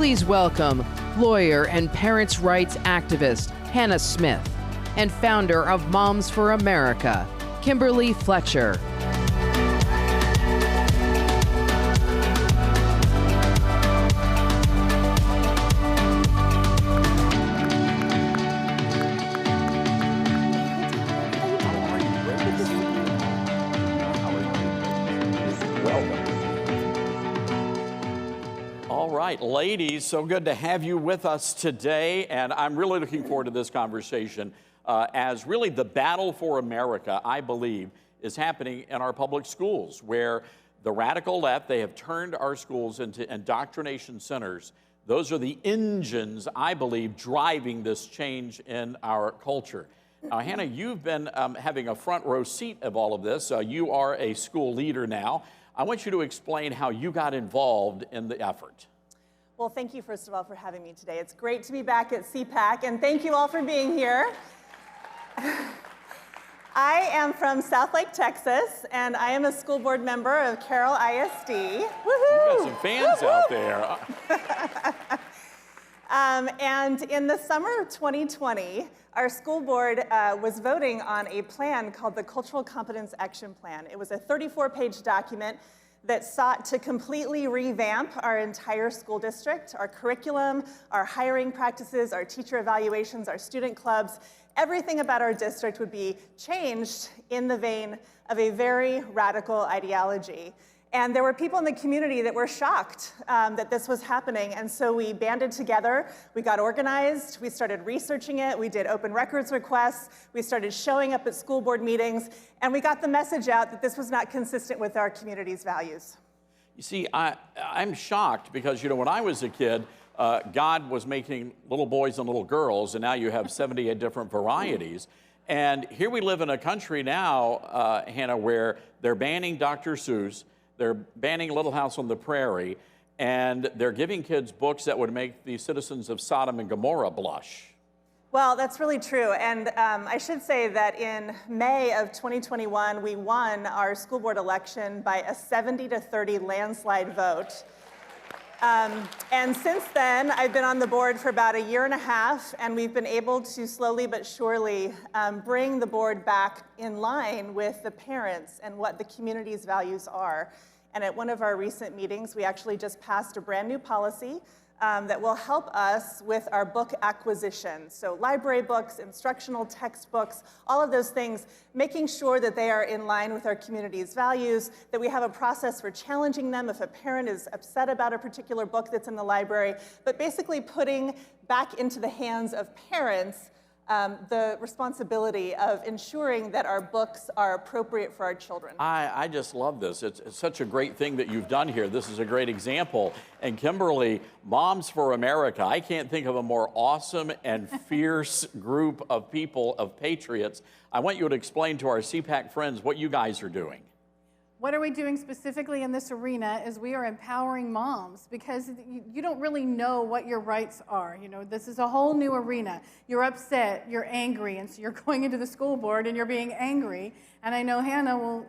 Please welcome lawyer and parents' rights activist Hannah Smith and founder of Moms for America, Kimberly Fletcher. Ladies, so good to have you with us today, and I'm really looking forward to this conversation as really the battle for America, I believe, is happening in our public schools, where the radical left, they have turned our schools into indoctrination centers. Those are the engines, I believe, driving this change in our culture. Now, Hannah, you've been having a front row seat of all of this. You are a school leader now. I want you to explain how you got involved in the effort. Well, thank you, first of all, for having me today. It's great to be back at CPAC, and thank you all for being here. I am from Southlake, Texas, and I am a school board member of Carroll ISD. Woohoo! You got some fans out there. And in the summer of 2020, our school board was voting on a plan called the Cultural Competence Action Plan. It was a 34-page document that sought to completely revamp our entire school district, our curriculum, our hiring practices, our teacher evaluations, our student clubs. Everything about our district would be changed in the vein of a very radical ideology. And there were people in the community that were shocked that this was happening. And so we banded together, we got organized, we started researching it, we did open records requests, we started showing up at school board meetings, and we got the message out that this was not consistent with our community's values. You see, I'm shocked because, you know, when I was a kid, God was making little boys and little girls, and now you have 78 different varieties. And here we live in a country now, Hannah, where they're banning Dr. Seuss, they're banning Little House on the Prairie, and they're giving kids books that would make the citizens of Sodom and Gomorrah blush. Well, that's really true. And I should say that in May of 2021, we won our school board election by a 70-30 landslide vote. And since then, I've been on the board for about a year and a half, and we've been able to slowly but surely bring the board back in line with the parents and what the community's values are. And at one of our recent meetings, we actually just passed a brand new policy that will help us with our book acquisition. So library books, instructional textbooks, all of those things, making sure that they are in line with our community's values, that we have a process for challenging them if a parent is upset about a particular book that's in the library, but basically putting back into the hands of parents the responsibility of ensuring that our books are appropriate for our children. I just love this. It's such a great thing that you've done here. This is a great example. And Kimberly, Moms for America, I can't think of a more awesome and fierce group of people, of patriots. I want you to explain to our CPAC friends what you guys are doing. What are we doing specifically in this arena is we are empowering moms, because you don't really know what your rights are. You know, this is a whole new arena. You're upset, you're angry, and so you're going into the school board and you're being angry. And I know Hannah will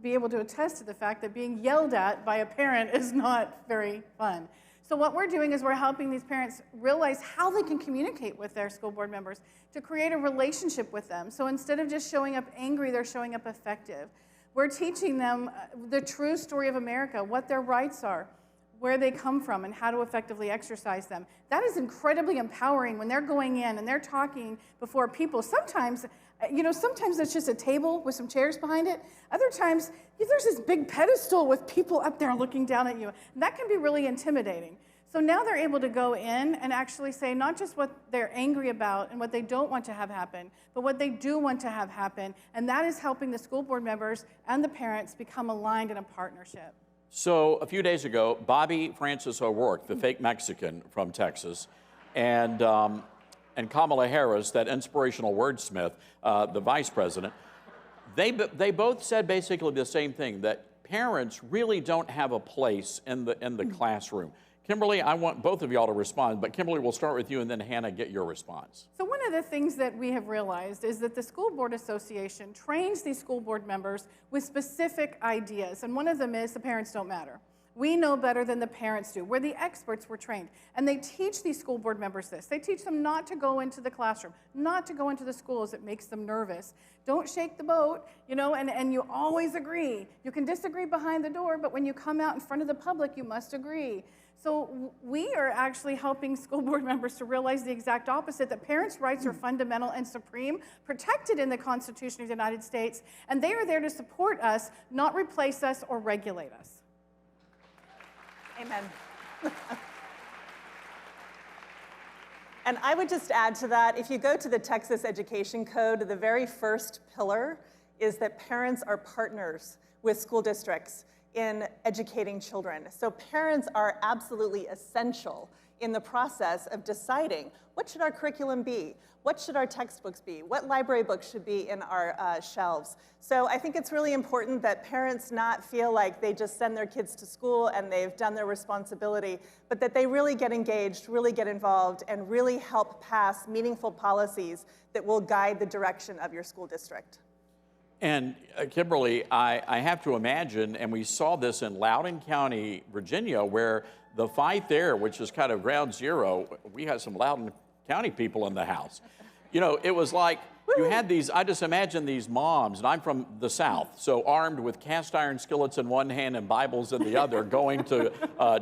be able to attest to the fact that being yelled at by a parent is not very fun. So what we're doing is we're helping these parents realize how they can communicate with their school board members to create a relationship with them. So instead of just showing up angry, they're showing up effective. We're teaching them the true story of America, what their rights are, where they come from, and how to effectively exercise them. That is incredibly empowering when they're going in and they're talking before people. Sometimes, sometimes it's just a table with some chairs behind it. Other times, there's this big pedestal with people up there looking down at you. And that can be really intimidating. So now they're able to go in and actually say not just what they're angry about and what they don't want to have happen, but what they do want to have happen. And that is helping the school board members and the parents become aligned in a partnership. So a few days ago, Bobby Francis O'Rourke, the fake Mexican from Texas, and Kamala Harris, that inspirational wordsmith, the vice president, they both said basically the same thing, that parents really don't have a place in the classroom. Kimberly, I want both of y'all to respond, but Kimberly, we'll start with you, and then Hannah, get your response. So one of the things that we have realized is that the School Board Association trains these school board members with specific ideas, and one of them is the parents don't matter. We know better than the parents do. We're the experts, we're trained. And they teach these school board members this. They teach them not to go into the classroom, not to go into the schools. It makes them nervous. Don't shake the boat, you know, and you always agree. You can disagree behind the door, but when you come out in front of the public, you must agree. So we are actually helping school board members to realize the exact opposite, that parents' rights are fundamental and supreme, protected in the Constitution of the United States, and they are there to support us, not replace us or regulate us. Amen. And I would just add to that, if you go to the Texas Education Code, the very first pillar is that parents are partners with school districts in educating children. So parents are absolutely essential in the process of deciding what should our curriculum be, what should our textbooks be, what library books should be in our shelves. So I think it's really important that parents not feel like they just send their kids to school and they've done their responsibility, but that they really get engaged, really get involved, and really help pass meaningful policies that will guide the direction of your school district. And Kimberly, I have to imagine, and we saw this in Loudoun County, Virginia, where the fight there, which is kind of ground zero, we had some Loudoun County people in the house. You know, it was like you had these, I just imagine these moms, and I'm from the South, so armed with cast iron skillets in one hand and Bibles in the other, going to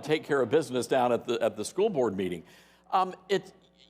take care of business down at the school board meeting.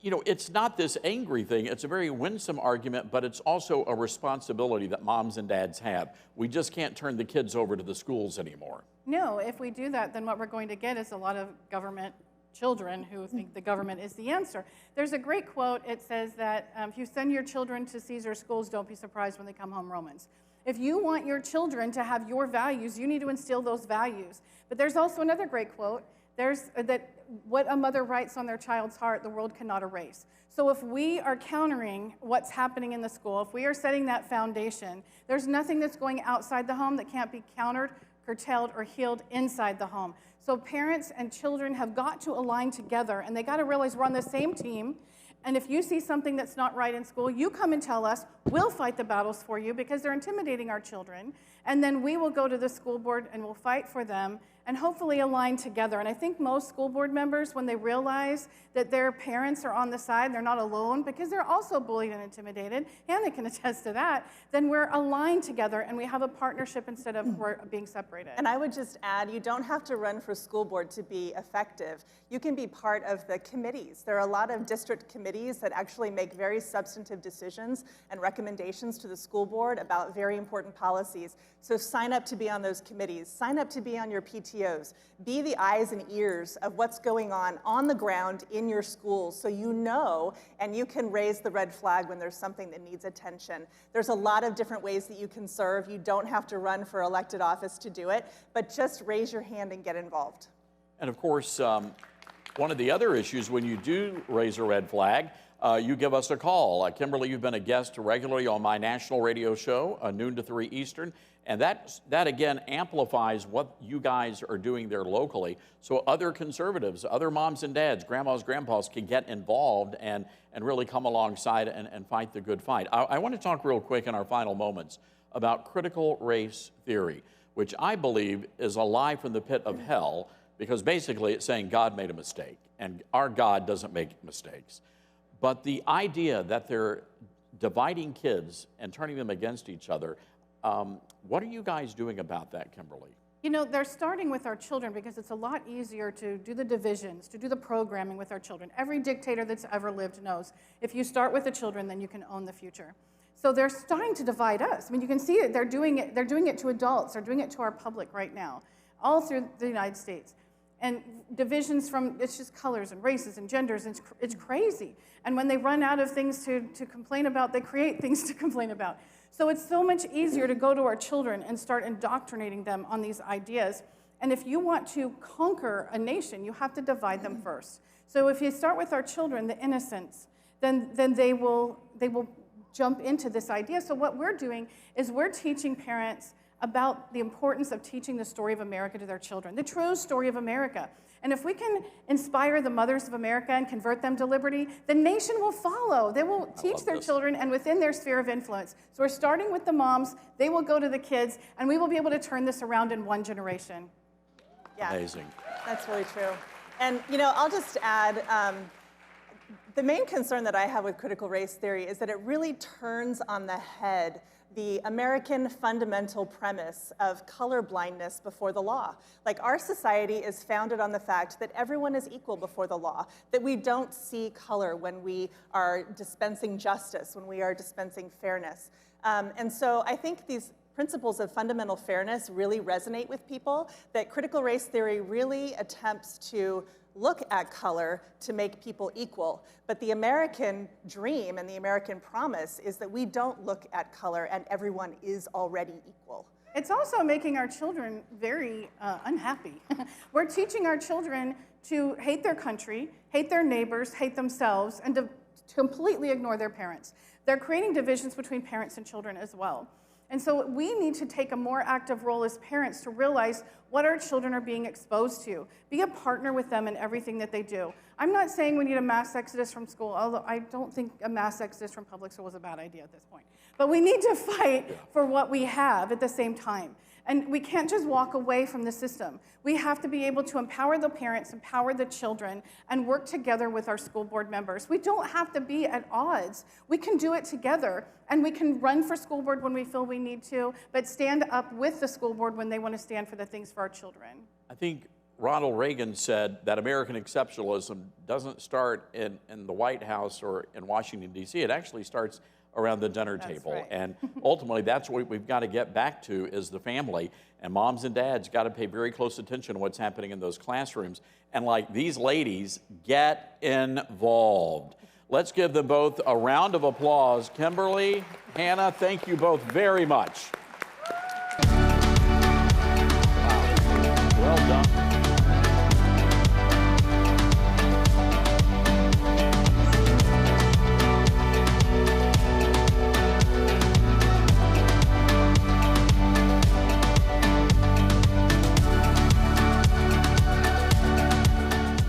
You know, it's not this angry thing. It's a very winsome argument, but it's also a responsibility that moms and dads have. We just can't turn the kids over to the schools anymore. No, if we do that, then what we're going to get is a lot of government children who think the government is the answer. There's a great quote. It says that if you send your children to Caesar schools, don't be surprised when they come home Romans. If you want your children to have your values, you need to instill those values. But there's also another great quote. There's that what a mother writes on their child's heart, the world cannot erase. So if we are countering what's happening in the school, if we are setting that foundation, there's nothing that's going outside the home that can't be countered, curtailed, or healed inside the home. So parents and children have got to align together, and they got to realize we're on the same team. And if you see something that's not right in school, you come and tell us. We'll fight the battles for you because they're intimidating our children. And then we will go to the school board and we'll fight for them and hopefully align together. And I think most school board members, when they realize that their parents are on the side, they're not alone, because they're also bullied and intimidated, Hannah can attest to that, then we're aligned together and we have a partnership instead of we're being separated. And I would just add, you don't have to run for school board to be effective. You can be part of the committees. There are a lot of district committees that actually make very substantive decisions and recommendations to the school board about very important policies. So sign up to be on those committees. Sign up to be on your PTOs. Be the eyes and ears of what's going on the ground in your schools, so you know and you can raise the red flag when there's something that needs attention. There's a lot of different ways that you can serve. You don't have to run for elected office to do it, but just raise your hand and get involved. And of course, one of the other issues when you do raise a red flag, you give us a call. Kimberly, you've been a guest regularly on my national radio show, noon to 3 Eastern, and that again amplifies what you guys are doing there locally, so other conservatives, other moms and dads, grandmas, grandpas can get involved and really come alongside and fight the good fight. I want to talk real quick in our final moments about critical race theory, which I believe is a lie from the pit of hell, because basically it's saying God made a mistake, and our God doesn't make mistakes. But the idea that they're dividing kids and turning them against each other, what are you guys doing about that, Kimberly? You know, they're starting with our children because it's a lot easier to do the divisions, to do the programming with our children. Every dictator that's ever lived knows if you start with the children, then you can own the future. So they're starting to divide us. I mean, you can see it. They're doing it to adults. They're doing it to our public right now, all through the United States. And divisions from, it's just colors and races and genders, and it's crazy. And when they run out of things to complain about, they create things to complain about. So it's so much easier to go to our children and start indoctrinating them on these ideas. And if you want to conquer a nation, you have to divide them first. So if you start with our children, the innocents, then they will jump into this idea. So what we're doing is we're teaching parents about the importance of teaching the story of America to their children, the true story of America. And if we can inspire the mothers of America and convert them to liberty, the nation will follow. They will teach their children and within their sphere of influence. So we're starting with the moms, they will go to the kids, and we will be able to turn this around in one generation. Yeah. Amazing. That's really true. And, you know, I'll just add, the main concern that I have with critical race theory is that it really turns on the head the American fundamental premise of colorblindness before the law. Like, our society is founded on the fact that everyone is equal before the law, that we don't see color when we are dispensing justice, when we are dispensing fairness. And so I think these principles of fundamental fairness really resonate with people, that critical race theory really attempts to look at color to make people equal. But the American dream and the American promise is that we don't look at color and everyone is already equal. It's also making our children very unhappy. We're teaching our children to hate their country, hate their neighbors, hate themselves, and to completely ignore their parents. They're creating divisions between parents and children as well. And so we need to take a more active role as parents to realize what our children are being exposed to. Be a partner with them in everything that they do. I'm not saying we need a mass exodus from school, although I don't think a mass exodus from public school is a bad idea at this point. But we need to fight for what we have at the same time. And we can't just walk away from the system. We have to be able to empower the parents, empower the children, and work together with our school board members. We don't have to be at odds. We can do it together, and we can run for school board when we feel we need to, but stand up with the school board when they want to stand for the things for our children. I think Ronald Reagan said that American exceptionalism doesn't start in the White House or in Washington, D.C. It actually starts around the dinner table. Right. And ultimately, that's what we've got to get back to, is the family. And moms and dads got to pay very close attention to what's happening in those classrooms. And like these ladies, get involved. Let's give them both a round of applause. Kimberly, Hannah, thank you both very much.